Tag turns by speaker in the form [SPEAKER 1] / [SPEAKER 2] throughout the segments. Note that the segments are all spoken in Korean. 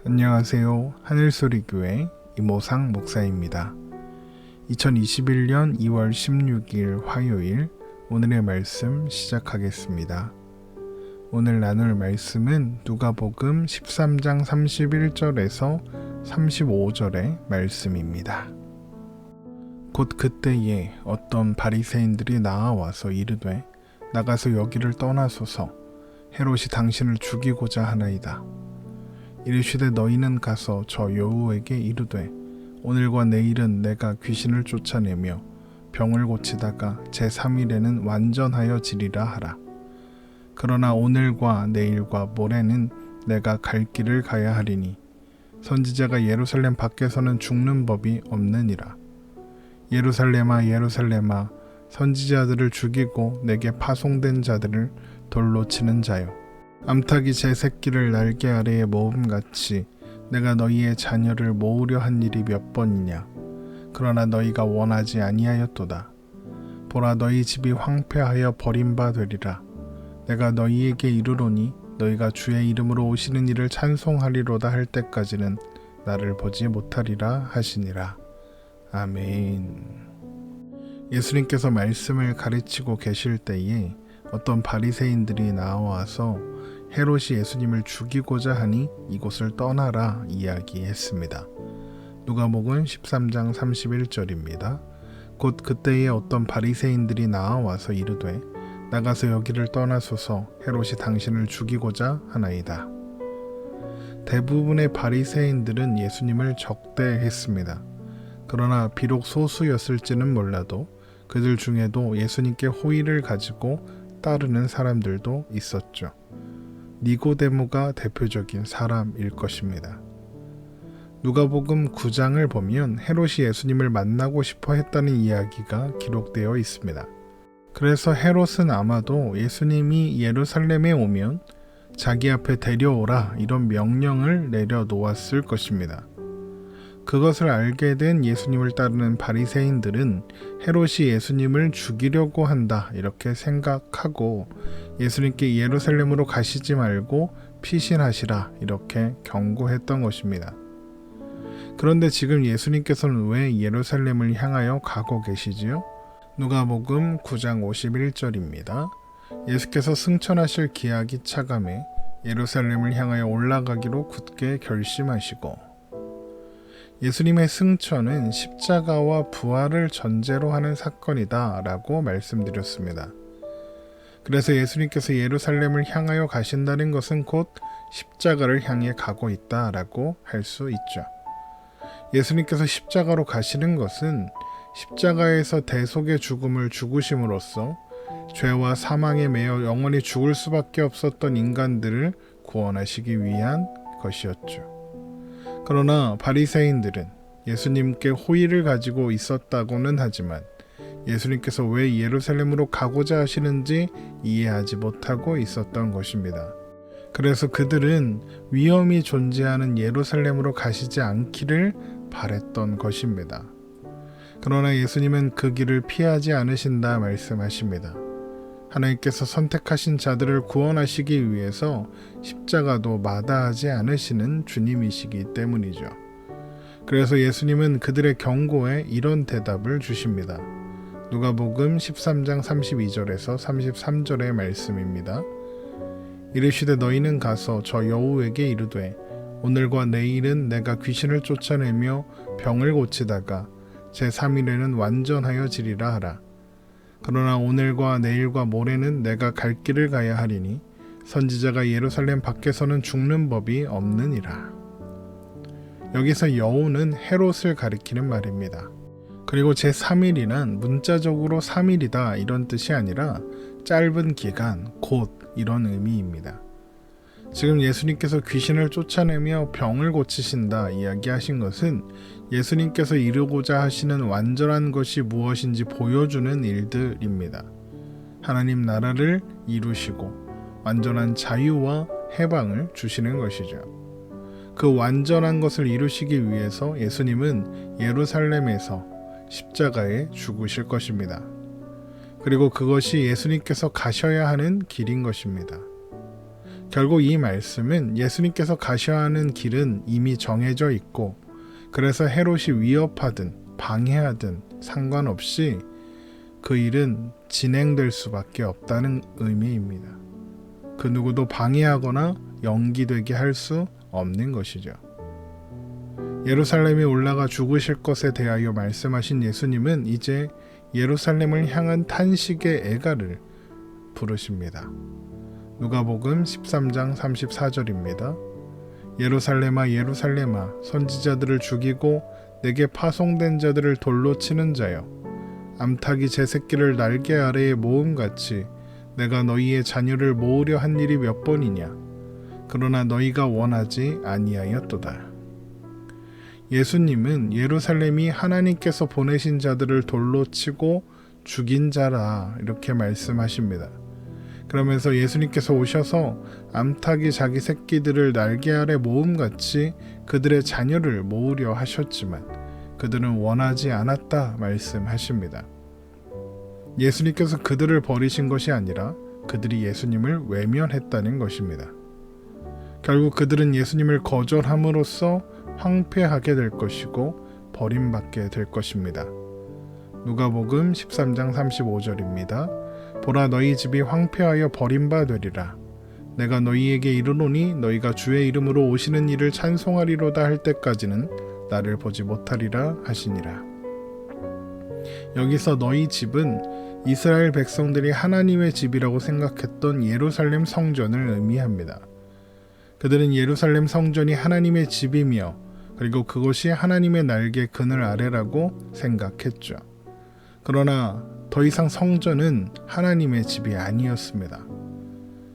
[SPEAKER 1] 안녕하세요. 하늘소리교회 이모상 목사입니다. 2021년 2월 16일 화요일 오늘의 말씀 시작하겠습니다. 오늘 나눌 말씀은 누가복음 13장 31절에서 35절의 말씀입니다. 곧 그때에 어떤 바리새인들이 나아와서 이르되 나가서 여기를 떠나소서 헤롯이 당신을 죽이고자 하나이다. 이르시되 너희는 가서 저 여우에게 이르되 오늘과 내일은 내가 귀신을 쫓아내며 병을 고치다가 제3일에는 완전하여 지리라 하라. 그러나 오늘과 내일과 모레는 내가 갈 길을 가야 하리니 선지자가 예루살렘 밖에서는 죽는 법이 없느니라. 예루살렘아 예루살렘아 선지자들을 죽이고 내게 파송된 자들을 돌로 치는 자여, 암탉이 제 새끼를 날개 아래에 모음같이 내가 너희의 자녀를 모으려 한 일이 몇 번이냐. 그러나 너희가 원하지 아니하였도다. 보라, 너희 집이 황폐하여 버림바 되리라. 내가 너희에게 이르노니 너희가 주의 이름으로 오시는 이를 찬송하리로다 할 때까지는 나를 보지 못하리라 하시니라. 아멘. 예수님께서 말씀을 가르치고 계실 때에 어떤 바리새인들이 나와서 헤롯이 예수님을 죽이고자 하니 이곳을 떠나라 이야기했습니다. 누가복음 13장 31절입니다. 곧 그때에 어떤 바리새인들이 나와서 이르되 나가서 여기를 떠나소서 헤롯이 당신을 죽이고자 하나이다. 대부분의 바리새인들은 예수님을 적대했습니다. 그러나 비록 소수였을지는 몰라도 그들 중에도 예수님께 호의를 가지고 따르는 사람들도 있었죠. 니고데모가 대표적인 사람일 것입니다. 누가복음 9장을 보면 헤롯이 예수님을 만나고 싶어 했다는 이야기가 기록되어 있습니다. 그래서 헤롯은 아마도 예수님이 예루살렘에 오면 자기 앞에 데려오라 이런 명령을 내려놓았을 것입니다. 그것을 알게 된 예수님을 따르는 바리새인들은 헤롯이 예수님을 죽이려고 한다 이렇게 생각하고 예수님께 예루살렘으로 가시지 말고 피신하시라 이렇게 경고했던 것입니다. 그런데 지금 예수님께서는 왜 예루살렘을 향하여 가고 계시지요? 누가복음 9장 51절입니다. 예수께서 승천하실 기약이 차감해 예루살렘을 향하여 올라가기로 굳게 결심하시고, 예수님의 승천은 십자가와 부활을 전제로 하는 사건이다 라고 말씀드렸습니다. 그래서 예수님께서 예루살렘을 향하여 가신다는 것은 곧 십자가를 향해 가고 있다 라고 할 수 있죠. 예수님께서 십자가로 가시는 것은 십자가에서 대속의 죽음을 죽으심으로써 죄와 사망에 매여 영원히 죽을 수밖에 없었던 인간들을 구원하시기 위한 것이었죠. 그러나 바리새인들은 예수님께 호의를 가지고 있었다고는 하지만 예수님께서 왜 예루살렘으로 가고자 하시는지 이해하지 못하고 있었던 것입니다. 그래서 그들은 위험이 존재하는 예루살렘으로 가시지 않기를 바랬던 것입니다. 그러나 예수님은 그 길을 피하지 않으신다 말씀하십니다. 하나님께서 선택하신 자들을 구원하시기 위해서 십자가도 마다하지 않으시는 주님이시기 때문이죠. 그래서 예수님은 그들의 경고에 이런 대답을 주십니다. 누가복음 13장 32절에서 33절의 말씀입니다. 이르시되 너희는 가서 저 여우에게 이르되 오늘과 내일은 내가 귀신을 쫓아내며 병을 고치다가 제3일에는 완전하여 지리라 하라. 그러나 오늘과 내일과 모레는 내가 갈 길을 가야 하리니 선지자가 예루살렘 밖에서는 죽는 법이 없느니라. 여기서 여우는 헤롯을 가리키는 말입니다. 그리고 제3일이란 문자적으로 3일이다 이런 뜻이 아니라 짧은 기간, 곧 이런 의미입니다. 지금 예수님께서 귀신을 쫓아내며 병을 고치신다 이야기하신 것은 예수님께서 이루고자 하시는 완전한 것이 무엇인지 보여주는 일들입니다. 하나님 나라를 이루시고 완전한 자유와 해방을 주시는 것이죠. 그 완전한 것을 이루시기 위해서 예수님은 예루살렘에서 십자가에 죽으실 것입니다. 그리고 그것이 예수님께서 가셔야 하는 길인 것입니다. 결국 이 말씀은 예수님께서 가셔야 하는 길은 이미 정해져 있고, 그래서 헤롯이 위협하든 방해하든 상관없이 그 일은 진행될 수밖에 없다는 의미입니다. 그 누구도 방해하거나 연기되게 할 수 없는 것이죠. 예루살렘에 올라가 죽으실 것에 대하여 말씀하신 예수님은 이제 예루살렘을 향한 탄식의 애가를 부르십니다. 누가복음 13장 34절입니다. 예루살렘아 예루살렘아 선지자들을 죽이고 내게 파송된 자들을 돌로 치는 자여, 암탉이 제 새끼를 날개 아래에 모음같이 내가 너희의 자녀를 모으려 한 일이 몇 번이냐. 그러나 너희가 원하지 아니하였도다. 예수님은 예루살렘이 하나님께서 보내신 자들을 돌로 치고 죽인 자라 이렇게 말씀하십니다. 그러면서 예수님께서 오셔서 암탉이 자기 새끼들을 날개 아래 모음같이 그들의 자녀를 모으려 하셨지만 그들은 원하지 않았다 말씀하십니다. 예수님께서 그들을 버리신 것이 아니라 그들이 예수님을 외면했다는 것입니다. 결국 그들은 예수님을 거절함으로써 황폐하게 될 것이고 버림받게 될 것입니다. 누가복음 13장 35절입니다. 보라 너희 집이 황폐하여 버림받으리라. 내가 너희에게 이르노니 너희가 주의 이름으로 오시는 이를 찬송하리로다 할 때까지는 나를 보지 못하리라 하시니라. 여기서 너희 집은 이스라엘 백성들이 하나님의 집이라고 생각했던 예루살렘 성전을 의미합니다. 그들은 예루살렘 성전이 하나님의 집이며 그리고 그것이 하나님의 날개 그늘 아래라고 생각했죠. 그러나 더 이상 성전은 하나님의 집이 아니었습니다.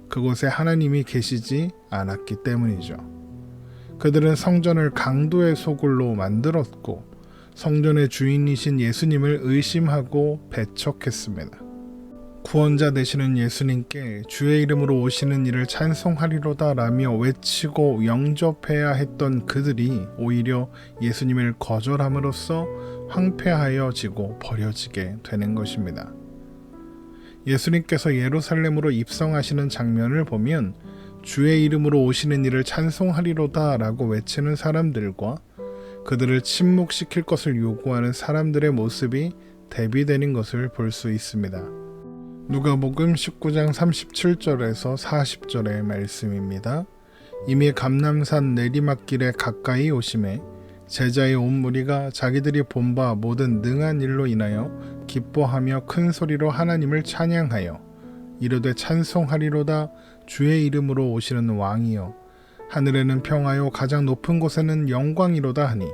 [SPEAKER 1] 그곳에 하나님이 계시지 않았기 때문이죠. 그들은 성전을 강도의 소굴로 만들었고 성전의 주인이신 예수님을 의심하고 배척했습니다. 구원자 되시는 예수님께 주의 이름으로 오시는 이를 찬송하리로다 라며 외치고 영접해야 했던 그들이 오히려 예수님을 거절함으로써 황폐하여지고 버려지게 되는 것입니다. 예수님께서 예루살렘으로 입성하시는 장면을 보면 주의 이름으로 오시는 이를 찬송하리로다 라고 외치는 사람들과 그들을 침묵시킬 것을 요구하는 사람들의 모습이 대비되는 것을 볼 수 있습니다. 누가복음 19장 37절에서 40절의 말씀입니다. 이미 감람산 내리막길에 가까이 오심에 제자의 온 무리가 자기들이 본 바 모든 능한 일로 인하여 기뻐하며 큰 소리로 하나님을 찬양하여 이르되 찬송하리로다. 주의 이름으로 오시는 왕이여 하늘에는 평화요 가장 높은 곳에는 영광이로다 하니,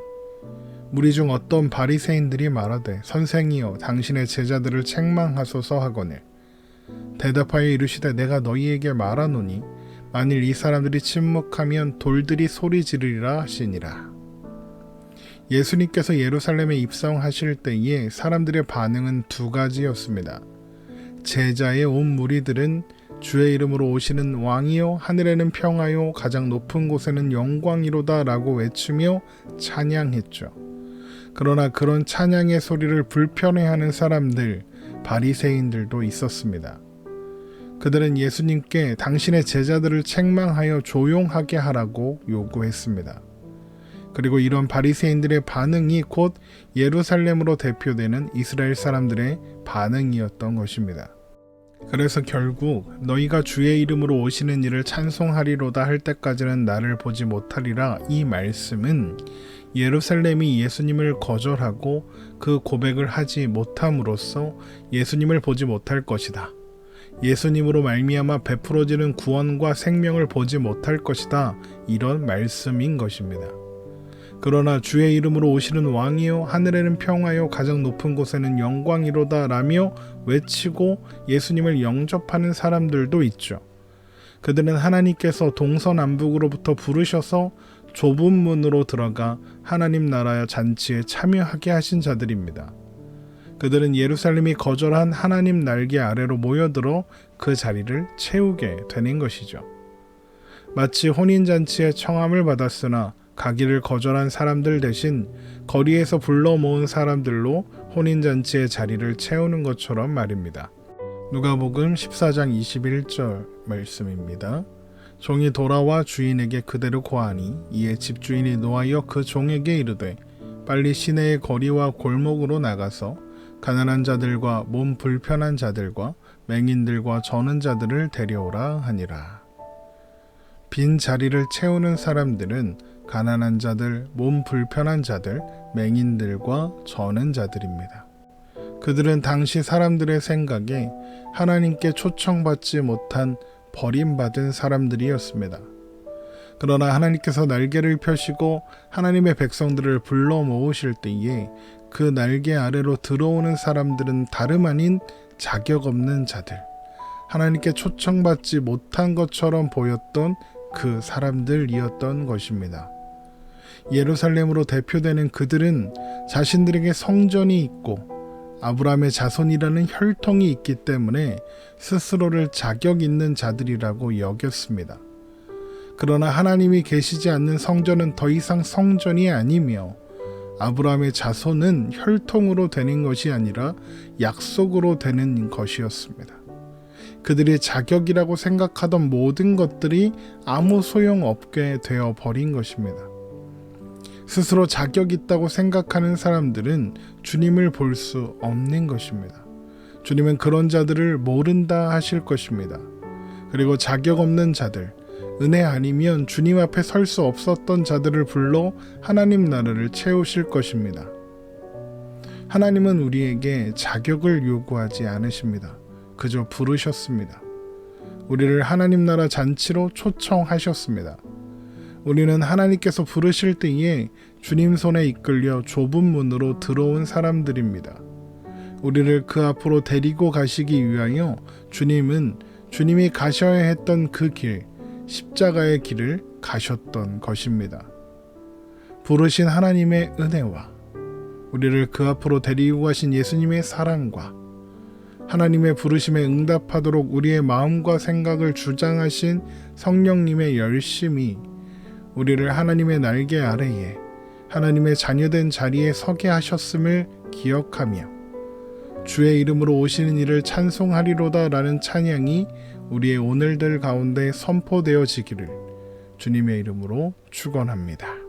[SPEAKER 1] 무리 중 어떤 바리새인들이 말하되 선생이여 당신의 제자들을 책망하소서 하거늘 대답하여 이르시되 내가 너희에게 말하노니 만일 이 사람들이 침묵하면 돌들이 소리 지르리라 하시니라. 예수님께서 예루살렘에 입성하실 때에 사람들의 반응은 두 가지였습니다. 제자의 온 무리들은 주의 이름으로 오시는 왕이요 하늘에는 평화요 가장 높은 곳에는 영광이로다 라고 외치며 찬양했죠. 그러나 그런 찬양의 소리를 불편해하는 사람들, 바리새인들도 있었습니다. 그들은 예수님께 당신의 제자들을 책망하여 조용하게 하라고 요구했습니다. 그리고 이런 바리새인들의 반응이 곧 예루살렘으로 대표되는 이스라엘 사람들의 반응이었던 것입니다. 그래서 결국 너희가 주의 이름으로 오시는 이를 찬송하리로다 할 때까지는 나를 보지 못하리라, 이 말씀은 예루살렘이 예수님을 거절하고 그 고백을 하지 못함으로써 예수님을 보지 못할 것이다. 예수님으로 말미암아 베풀어지는 구원과 생명을 보지 못할 것이다. 이런 말씀인 것입니다. 그러나 주의 이름으로 오시는 왕이요 하늘에는 평화요 가장 높은 곳에는 영광이로다 라며 외치고 예수님을 영접하는 사람들도 있죠. 그들은 하나님께서 동서남북으로부터 부르셔서 좁은 문으로 들어가 하나님 나라의 잔치에 참여하게 하신 자들입니다. 그들은 예루살렘이 거절한 하나님 날개 아래로 모여들어 그 자리를 채우게 되는 것이죠. 마치 혼인잔치에 청함을 받았으나 가기를 거절한 사람들 대신 거리에서 불러 모은 사람들로 혼인잔치의 자리를 채우는 것처럼 말입니다. 누가복음 14장 21절 말씀입니다. 종이 돌아와 주인에게 그대로 고하니 이에 집주인이 노하여 그 종에게 이르되 빨리 시내의 거리와 골목으로 나가서 가난한 자들과 몸 불편한 자들과 맹인들과 저는 자들을 데려오라 하니라. 빈 자리를 채우는 사람들은 가난한 자들, 몸 불편한 자들, 맹인들과 저는 자들입니다. 그들은 당시 사람들의 생각에 하나님께 초청받지 못한 버림받은 사람들이었습니다. 그러나 하나님께서 날개를 펴시고 하나님의 백성들을 불러 모으실 때에 그 날개 아래로 들어오는 사람들은 다름 아닌 자격 없는 자들, 하나님께 초청받지 못한 것처럼 보였던 그 사람들이었던 것입니다. 예루살렘으로 대표되는 그들은 자신들에게 성전이 있고 아브라함의 자손이라는 혈통이 있기 때문에 스스로를 자격 있는 자들이라고 여겼습니다. 그러나 하나님이 계시지 않는 성전은 더 이상 성전이 아니며 아브라함의 자손은 혈통으로 되는 것이 아니라 약속으로 되는 것이었습니다. 그들이 자격이라고 생각하던 모든 것들이 아무 소용없게 되어 버린 것입니다. 스스로 자격 있다고 생각하는 사람들은 주님을 볼 수 없는 것입니다. 주님은 그런 자들을 모른다 하실 것입니다. 그리고 자격 없는 자들, 은혜 아니면 주님 앞에 설 수 없었던 자들을 불러 하나님 나라를 채우실 것입니다. 하나님은 우리에게 자격을 요구하지 않으십니다. 그저 부르셨습니다. 우리를 하나님 나라 잔치로 초청하셨습니다. 우리는 하나님께서 부르실 때에 주님 손에 이끌려 좁은 문으로 들어온 사람들입니다. 우리를 그 앞으로 데리고 가시기 위하여 주님은 주님이 가셔야 했던 그 길, 십자가의 길을 가셨던 것입니다. 부르신 하나님의 은혜와 우리를 그 앞으로 데리고 가신 예수님의 사랑과 하나님의 부르심에 응답하도록 우리의 마음과 생각을 주장하신 성령님의 열심이 우리를 하나님의 날개 아래에 하나님의 자녀된 자리에 서게 하셨음을 기억하며 주의 이름으로 오시는 이를 찬송하리로다 라는 찬양이 우리의 오늘들 가운데 선포되어지기를 주님의 이름으로 축원합니다.